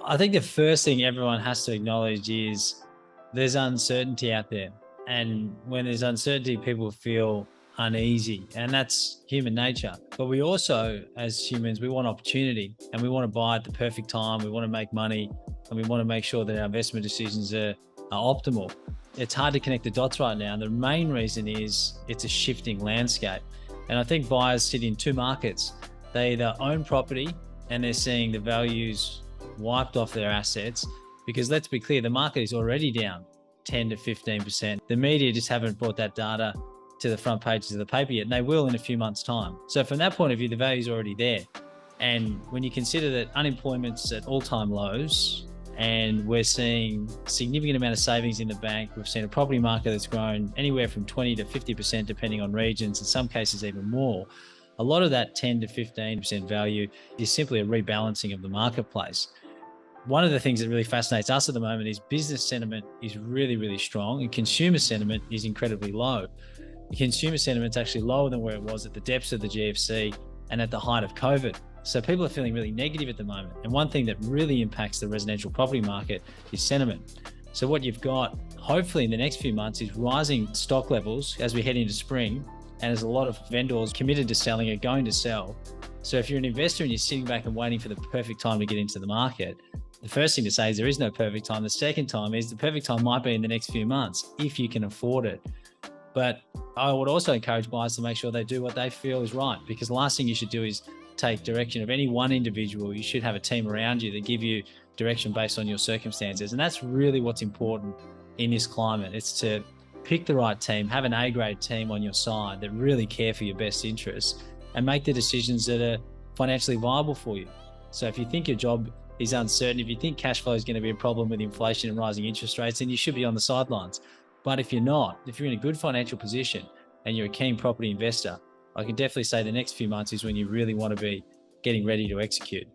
I think the first thing everyone has to acknowledge is there's uncertainty out there. And when there's uncertainty, people feel uneasy, and that's human nature. But we also, as humans, we want opportunity and we want to buy at the perfect time. We want to make money and we want to make sure that our investment decisions are optimal. It's hard to connect the dots right now. And the main reason is it's a shifting landscape. And I think buyers sit in two markets. They either own property and they're seeing the values wiped off their assets, because let's be clear, the market is already down 10 to 15%. The media just haven't brought that data to the front pages of the paper yet, and they will in a few months' time. So from that point of view, the value is already there. And when you consider that unemployment's at all-time lows and we're seeing a significant amount of savings in the bank, we've seen a property market that's grown anywhere from 20 to 50% depending on regions, in some cases even more. A lot of that 10 to 15% value is simply a rebalancing of the marketplace. One of the things that really fascinates us at the moment is business sentiment is really, really strong and consumer sentiment is incredibly low. Consumer sentiment's actually lower than where it was at the depths of the GFC and at the height of COVID. So people are feeling really negative at the moment. And one thing that really impacts the residential property market is sentiment. So what you've got, hopefully in the next few months, is rising stock levels as we head into spring. And there's a lot of vendors committed to selling are going to sell. So if you're an investor and you're sitting back and waiting for the perfect time to get into the market, the first thing to say is there is no perfect time. The second time is the perfect time might be in the next few months if you can afford it. But I would also encourage buyers to make sure they do what they feel is right, because the last thing you should do is take direction of any one individual. You should have a team around you that give you direction based on your circumstances. And that's really what's important in this climate. It's to pick the right team, have an A-grade team on your side that really care for your best interests and make the decisions that are financially viable for you. So if you think your job is uncertain, if you think cash flow is going to be a problem with inflation and rising interest rates, then you should be on the sidelines. But if you're not, if you're in a good financial position and you're a keen property investor, I can definitely say the next few months is when you really want to be getting ready to execute.